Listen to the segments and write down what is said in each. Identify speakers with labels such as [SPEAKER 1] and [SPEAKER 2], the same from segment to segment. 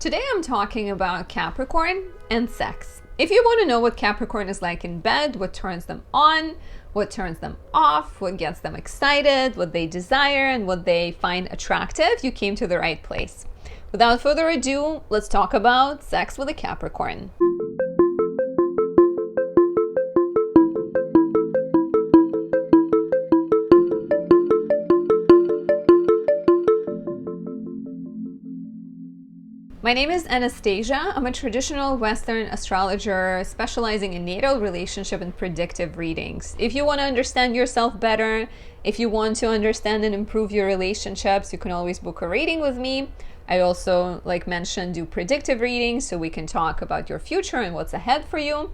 [SPEAKER 1] Today I'm talking about Capricorn and sex. If you want to know what Capricorn is like in bed, what turns them on, what turns them off, what gets them excited, what they desire, and what they find attractive, you came to the right place. Without further ado, let's talk about sex with a Capricorn. My name is Anastasia. I'm a traditional Western astrologer specializing in natal, relationship, and predictive readings. If you want to understand yourself better, if you want to understand and improve your relationships, you can always book a reading with me. I also, like mentioned, do predictive readings so we can talk about your future and what's ahead for you.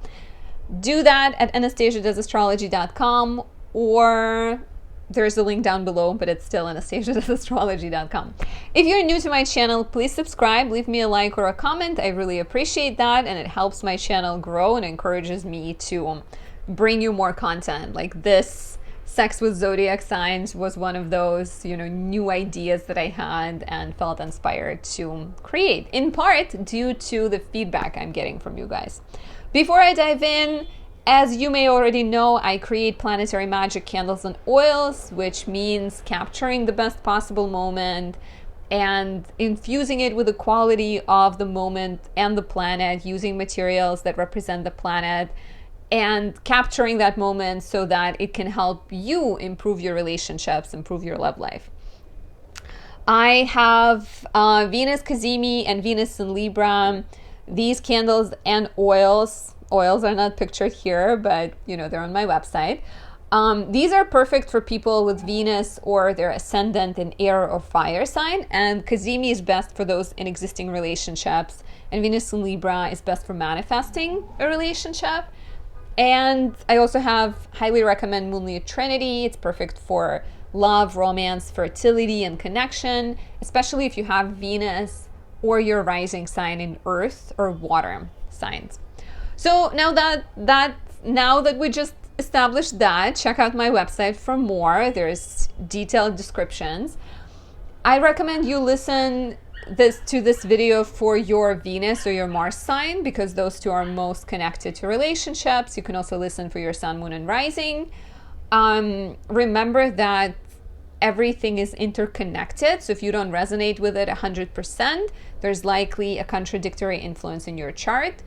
[SPEAKER 1] Do that at anastasiadoesastrology.com, or there's a link down below, but it's still anastasiadoesastrology.com. If you're new to my channel, please subscribe, leave me a like or a comment. I really appreciate that, and it helps my channel grow and encourages me to bring you more content. Like this sex with zodiac signs was one of those, new ideas that I had and felt inspired to create, in part due to the feedback I'm getting from you guys. Before I dive in, as you may already know, I create planetary magic candles and oils, which means capturing the best possible moment and infusing it with the quality of the moment and the planet, using materials that represent the planet and capturing that moment so that it can help you improve your relationships, improve your love life. I have Venus Cazimi and Venus in Libra. These candles and oils are not pictured here, but they're on my website. These are perfect for people with Venus or their ascendant in air or fire sign, and Cazimi is best for those in existing relationships, and Venus in Libra is best for manifesting a relationship. And I also highly recommend Moonlit Trinity. It's perfect for love, romance, fertility, and connection, especially if you have Venus or your rising sign in earth or water signs. So now that we just established that, check out my website for more. There's detailed descriptions. I recommend you listen to this video for your Venus or your Mars sign, because those two are most connected to relationships. You can also listen for your sun, moon, and rising. Remember that everything is interconnected, so if you don't resonate with it 100%, there's likely a contradictory influence in your chart.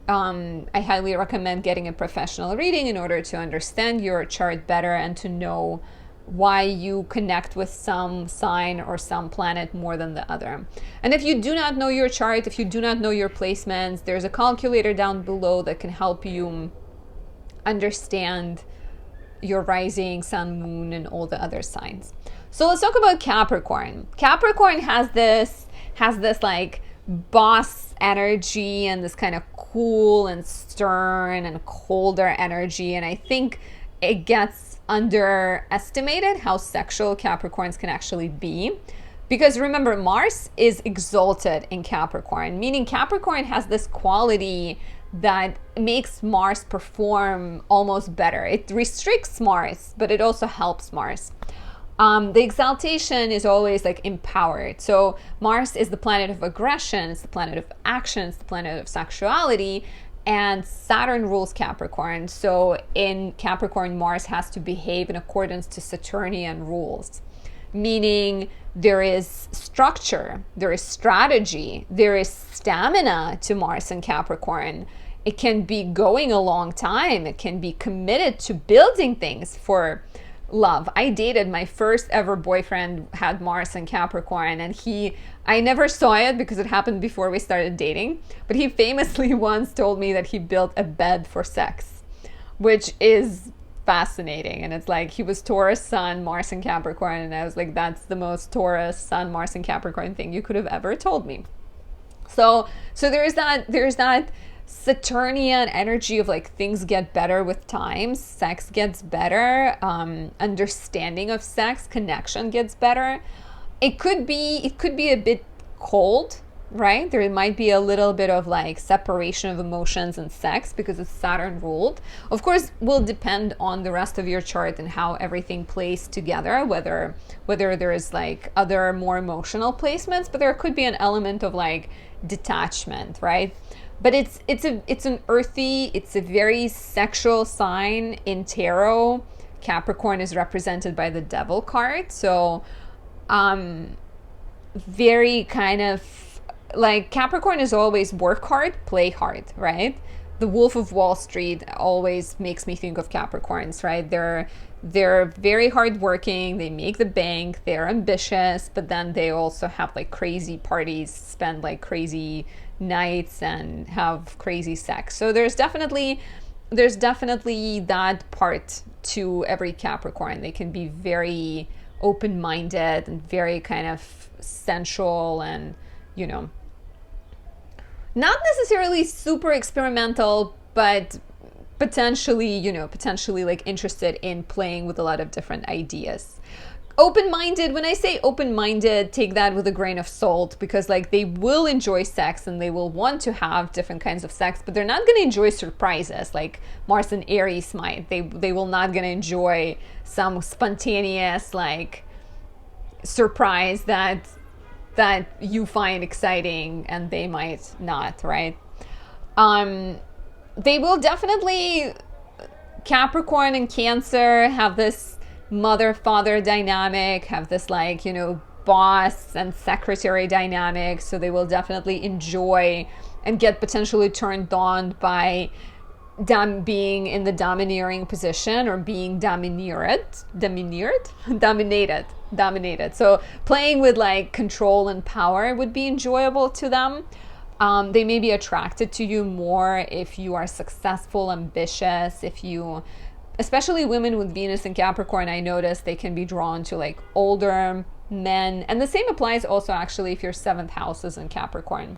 [SPEAKER 1] I highly recommend getting a professional reading in order to understand your chart better and to know why you connect with some sign or some planet more than the other. And if you do not know your chart, if you do not know your placements, there's a calculator down below that can help you understand your rising, sun, moon, and all the other signs. So let's talk about Capricorn. Capricorn has this like boss energy and this kind of cool and stern and colder energy, and I think it gets underestimated how sexual Capricorns can actually be, because remember, Mars is exalted in Capricorn, meaning Capricorn has this quality that makes Mars perform almost better. It restricts Mars, but it also helps Mars. The exaltation is always like empowered. So Mars is the planet of aggression, it's the planet of action, it's the planet of sexuality, and Saturn rules Capricorn. So in Capricorn, Mars has to behave in accordance to Saturnian rules, meaning there is structure, there is strategy, there is stamina to Mars in Capricorn. It can be going a long time. It can be committed to building things for love. I dated my first ever boyfriend, had Mars in Capricorn, and I never saw it because it happened before we started dating, but he famously once told me that he built a bed for sex, which is fascinating. And it's like, he was Taurus Sun, Mars in Capricorn, and I was like, that's the most Taurus Sun, Mars in Capricorn thing you could have ever told me. So there's that Saturnian energy of like, things get better with time, sex gets better, understanding of sex, connection gets better. It could be a bit cold right? There might be a little bit of like separation of emotions and sex because it's Saturn ruled. Of course, will depend on the rest of your chart and how everything plays together, whether there is like other more emotional placements, but there could be an element of like detachment, right? But it's an earthy, it's a very sexual sign in tarot. Capricorn is represented by the Devil card, so very kind of like Capricorn is always work hard, play hard, right? The Wolf of Wall Street always makes me think of Capricorns, right? They're very hardworking, they make the bank, they're ambitious, but then they also have like crazy parties, spend like crazy nights and have crazy sex. So there's definitely that part to every Capricorn. They can be very open-minded and very kind of sensual and, you know, not necessarily super experimental, but potentially like interested in playing with a lot of different ideas. Open-minded, when I say open-minded, take that with a grain of salt, because like they will enjoy sex and they will want to have different kinds of sex, but they're not going to enjoy surprises like Mars and Aries might. They will not going to enjoy some spontaneous like surprise that you find exciting and they might not, right? They will definitely, Capricorn and Cancer have this mother-father dynamic, have this like, you know, boss and secretary dynamic. So they will definitely enjoy and get potentially turned on by being in the domineering position or being dominated. So playing with like control and power would be enjoyable to them. They may be attracted to you more if you are successful, ambitious, especially women with Venus and Capricorn, I notice they can be drawn to like older men. And the same applies also actually if your 7th house is in Capricorn.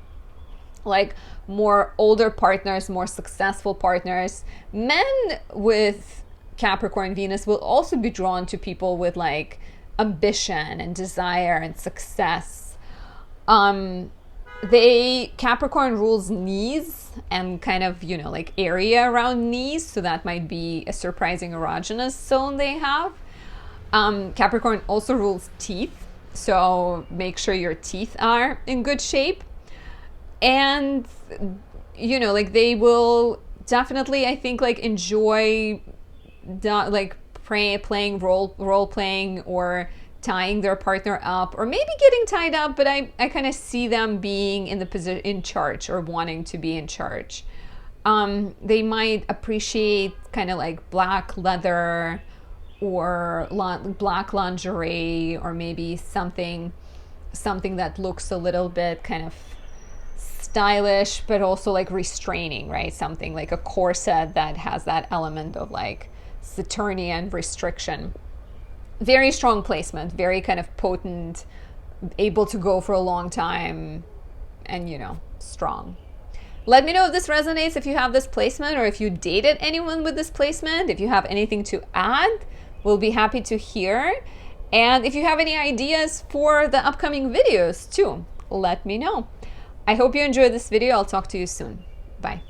[SPEAKER 1] Like more older partners, more successful partners. Men with Capricorn Venus will also be drawn to people with like ambition and desire and success. Capricorn rules knees and kind of, you know, like area around knees, so that might be a surprising erogenous zone they have. Capricorn also rules teeth, so make sure your teeth are in good shape. And, you know, like they will definitely, I think, like enjoy like playing role playing or tying their partner up, or maybe getting tied up, but I kind of see them being in the position in charge or wanting to be in charge. They might appreciate kind of like black leather or black lingerie, or maybe something that looks a little bit kind of stylish but also like restraining, right? Something like a corset that has that element of like Saturnian restriction. Very strong placement, very kind of potent, able to go for a long time, and, you know, strong. Let me know if this resonates, if you have this placement, or if you dated anyone with this placement. If you have anything to add, we'll be happy to hear. And if you have any ideas for the upcoming videos too, let me know. I hope you enjoyed this video. I'll talk to you soon. Bye.